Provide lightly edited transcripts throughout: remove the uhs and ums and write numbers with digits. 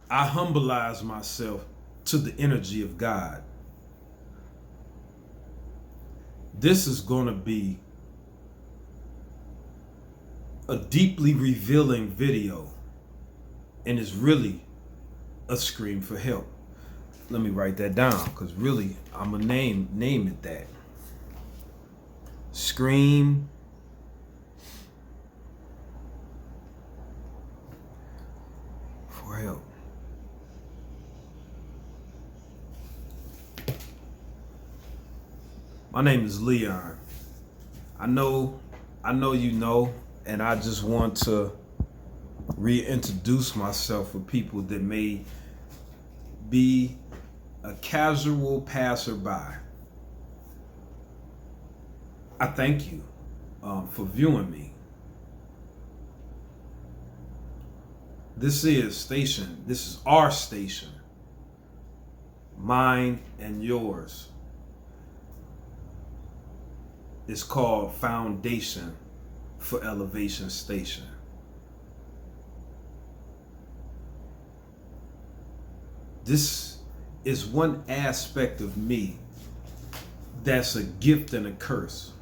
I humbilize myself to the energy of God. This is going to be a deeply revealing video, and it's really a scream for help. Let me write that down, because really I'm gonna name it that. Scream for help. My name is Leon. I know you know, and I just want to reintroduce myself for people that may be a casual passerby. I thank you for viewing me. This is our station, mine and yours. It's called Foundation for Elevation Station. This is one aspect of me that's a gift and a curse.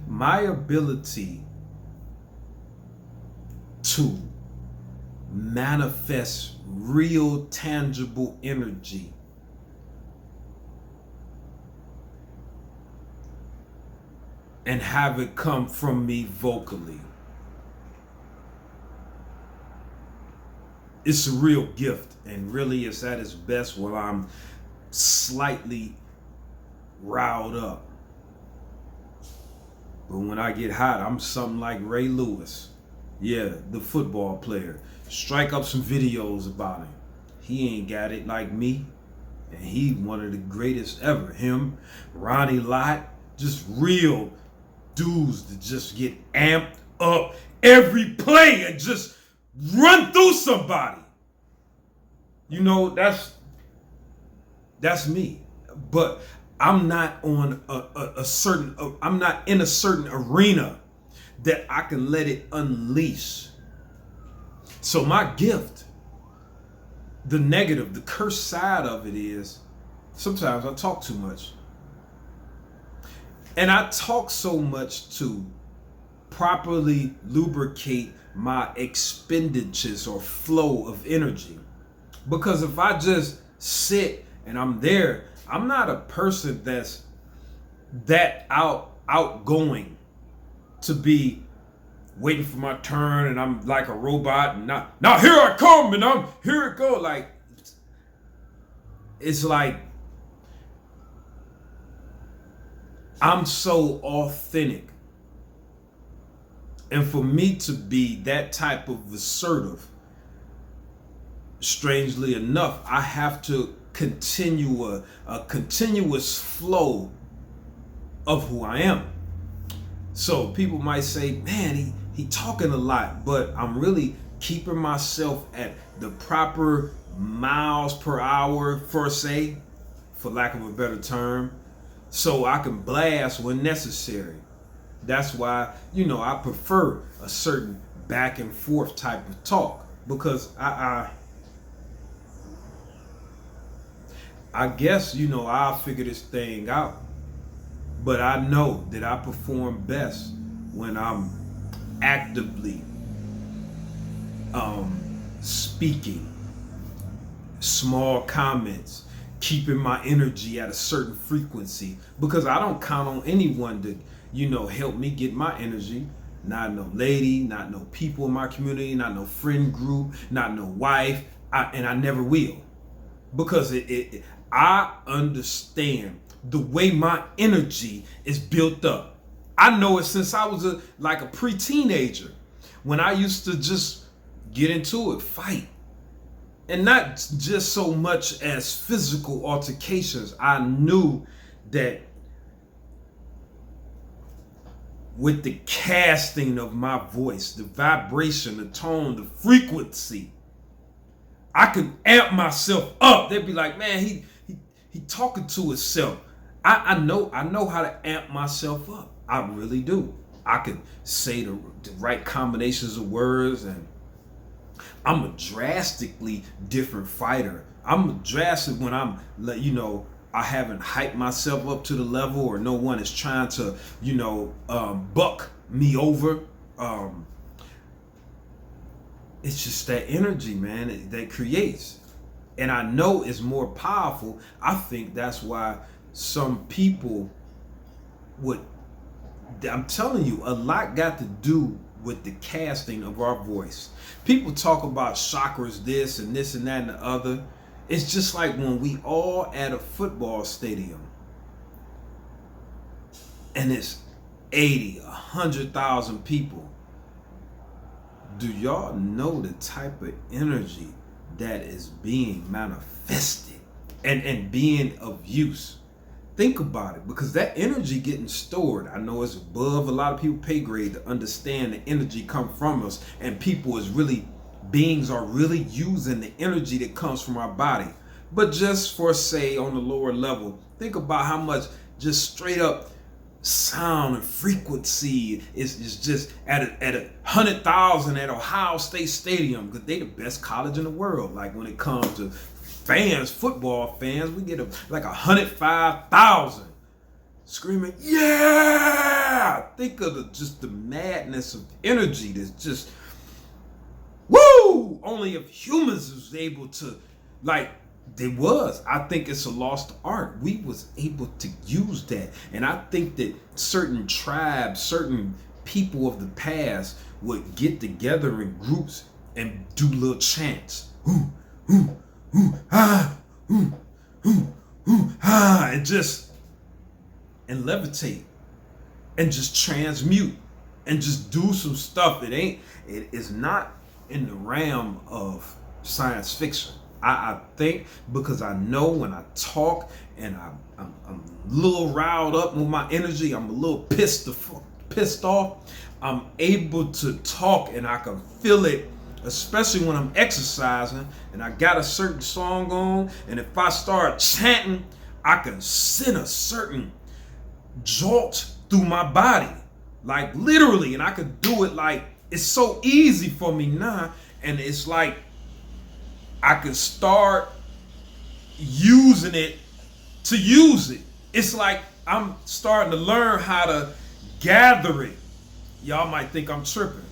My ability to manifest real tangible energy and have it come from me vocally. It's a real gift, and really it's at its best when I'm slightly riled up. But when I get hot, I'm something like Ray Lewis. Yeah, the football player. Strike up some videos about him. He ain't got it like me. And he one of the greatest ever. Him, Ronnie Lott, just real dudes that just get amped up every play and just run through somebody. You know, that's me. But I'm not on I'm not in a certain arena that I can let it unleash. So my gift, the negative, the curse side of it is sometimes I talk too much. And I talk so much to properly lubricate my expenditures or flow of energy. Because if I just sit and I'm there, I'm not a person that's that outgoing to be waiting for my turn and I'm like a robot and now here I come and I'm here it go. Like, it's like I'm so authentic. And for me to be that type of assertive, strangely enough, I have to continue a continuous flow of who I am. So people might say, man, he talking a lot, but I'm really keeping myself at the proper miles per hour, for lack of a better term, so I can blast when necessary. That's why, I prefer a certain back and forth type of talk, because I guess, I'll figure this thing out. But I know that I perform best when I'm actively speaking, small comments, keeping my energy at a certain frequency, because I don't count on anyone to, help me get my energy. Not no lady, not no people in my community, not no friend group, not no wife, and I never will. Because I understand the way my energy is built up. I know it since I was like a pre-teenager, when I used to just get into it, fight. And not just so much as physical altercations. I knew that with the casting of my voice, the vibration, the tone, the frequency, I could amp myself up. They'd be like, man, he talking to himself. I know how to amp myself up. I really do. I could say the right combinations of words, and I'm a drastically different fighter. I'm drastic when I'm, I haven't hyped myself up to the level, or no one is trying to, buck me over. It's just that energy, man, that creates. And I know it's more powerful. I think that's why some people would, I'm telling you, a lot got to do with the casting of our voice. People talk about chakras, this and this and that and the other. It's just like when we all at a football stadium and it's 80, 100,000 people. Do y'all know the type of energy that is being manifested and being of use? Think about it, because that energy getting stored, I know it's above a lot of people pay grade to understand the energy come from us, and beings are really using the energy that comes from our body. But just for say on the lower level, think about how much just straight up sound and frequency is just at 100,000 at Ohio State Stadium, because they the best college in the world. Like when it comes to fans, football fans, we get like 105,000 screaming, yeah! Think of just the madness of energy that's just, woo! Only if humans was able to, I think it's a lost art. We was able to use that. And I think that certain tribes, certain people of the past would get together in groups and do little chants. Ooh, ooh, ooh, ah, ooh, ooh, ooh, ah, and levitate and just transmute and just do some stuff. It is not in the realm of science fiction. I think, because I know when I talk and I'm a little riled up with my energy, I'm a little pissed off, I'm able to talk and I can feel it, especially when I'm exercising and I got a certain song on, and if I start chanting, I can send a certain jolt through my body, like literally, and I could do it like, it's so easy for me now, and it's like I could start using it to use it. It's like I'm starting to learn how to gather it. Y'all might think I'm tripping.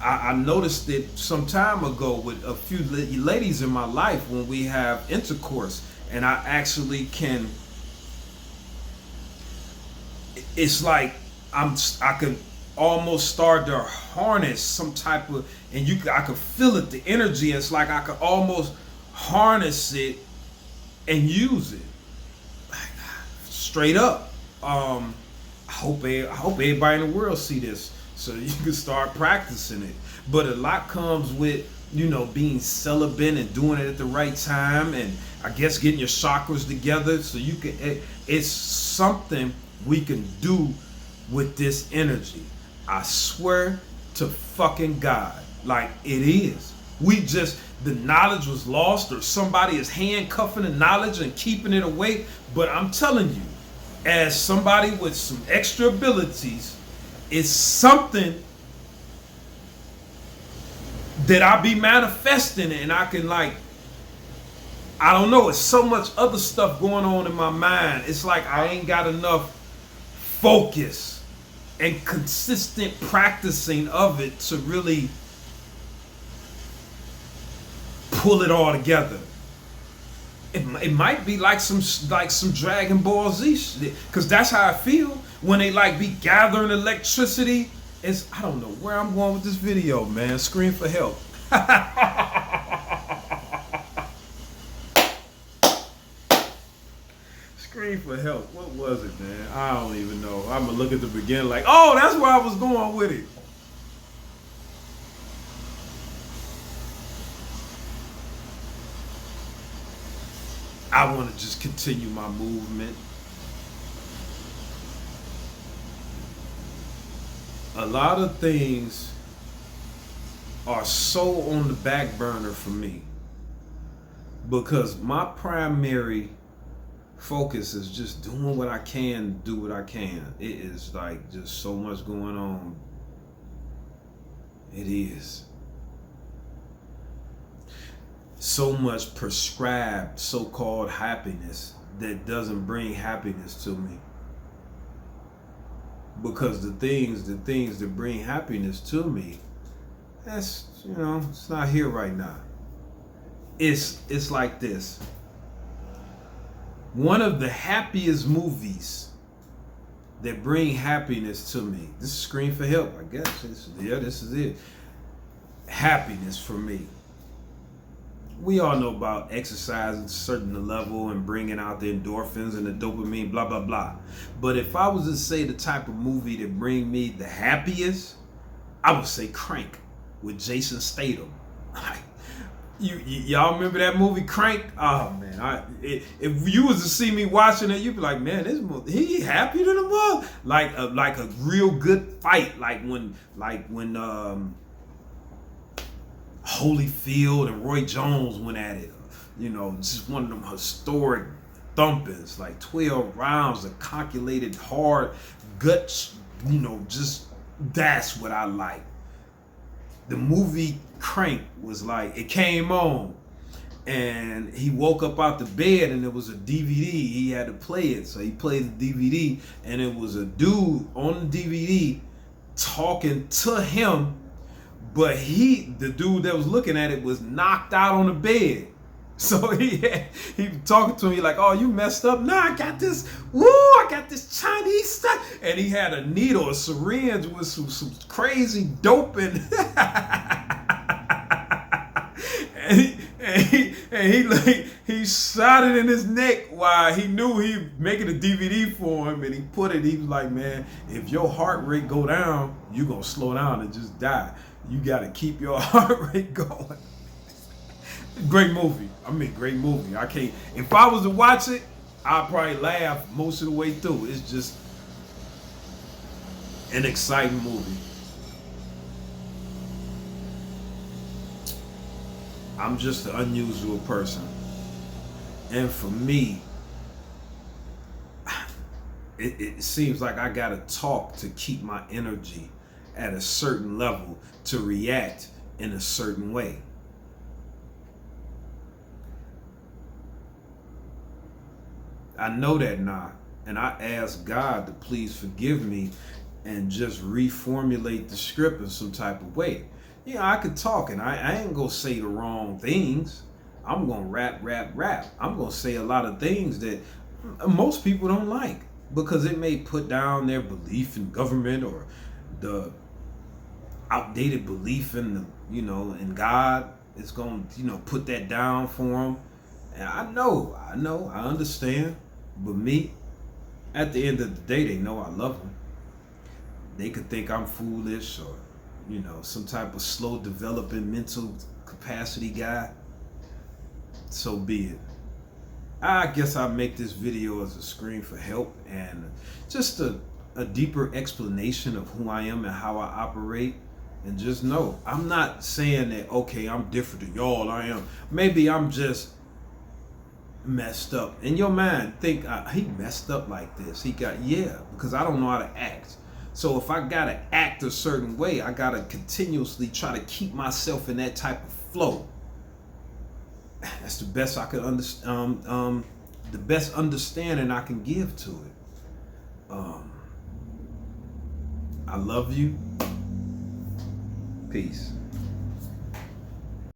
I noticed it some time ago with a few ladies in my life when we have intercourse, and I actually can, it's like I could almost start to harness some type of, and I could feel it, the energy. It's like I could almost harness it and use it, straight up. I hope everybody in the world see this so you can start practicing it. But a lot comes with, being celibate and doing it at the right time, and I guess getting your chakras together so you can. It's something we can do with this energy. I swear to fucking God, like it is. The knowledge was lost, or somebody is handcuffing the knowledge and keeping it away. But I'm telling you, as somebody with some extra abilities, it's something that I be manifesting, and I can I don't know, it's so much other stuff going on in my mind. It's like I ain't got enough focus and consistent practicing of it to really pull it all together. It might be like some Dragon Ball Z shit, because that's how I feel when they be gathering electricity. I don't know where I'm going with this video, man. Scream for help. Scream for help. What was it, man? I don't even know. I'm gonna look at the beginning like, oh, that's where I was going with it. I want to just continue my movement. A lot of things are so on the back burner for me, because my primary focus is just doing what I can, do what I can. It is just so much going on. It is. so much prescribed so-called happiness that doesn't bring happiness to me. Because the things that bring happiness to me, that's, it's not here right now. It's like this. One of the happiest movies that bring happiness to me. This is Scream for Help, I guess. This is it. Happiness for me. We all know about exercising to a certain level and bringing out the endorphins and the dopamine, blah, blah, blah. But if I was to say the type of movie that bring me the happiest, I would say Crank with Jason Statham. Y'all remember that movie Crank? Oh man, if you was to see me watching it, you'd be like, man, this movie, he happy to the mother. Like a real good fight, like when Holyfield and Roy Jones went at it. Just one of them historic thumpings, like 12 rounds of calculated hard guts. Just that's what I like. The movie Crank was like, it came on and he woke up out the bed and it was a DVD. He had to play it. So he played the DVD and it was a dude on the DVD talking to him, but the dude that was looking at it was knocked out on the bed. So he talking to me like, oh, you messed up. Nah, I got this. Woo, I got this Chinese stuff. And he had a needle, a syringe with some crazy doping. he shot it in his neck while he knew he was making a DVD for him, and he was like, man, if your heart rate go down, you gonna slow down and just die. You gotta keep your heart rate going. Great movie. Great movie. If I was to watch it, I'd probably laugh most of the way through. It's just an exciting movie. I'm just an unusual person. And for me, it seems like I gotta talk to keep my energy at a certain level to react in a certain way. I know that now, and I ask God to please forgive me and just reformulate the script in some type of way. I could talk, and I ain't gonna say the wrong things. I'm gonna rap. I'm gonna say a lot of things that most people don't like because it may put down their belief in government or the outdated belief in in God. It's gonna put that down for them. And I know, I understand. But me, at the end of the day, they know I love them. They could think I'm foolish or, some type of slow developing mental capacity guy. So be it. I guess I'll make this video as a scream for help and just a deeper explanation of who I am and how I operate. And just know, I'm not saying that, okay, I'm different than y'all. I am. Maybe I'm just messed up. In your mind, think he messed up like this. Because I don't know how to act. So if I gotta act a certain way, I gotta continuously try to keep myself in that type of flow. That's the best I could understand. The best understanding I can give to it. I love you. Peace.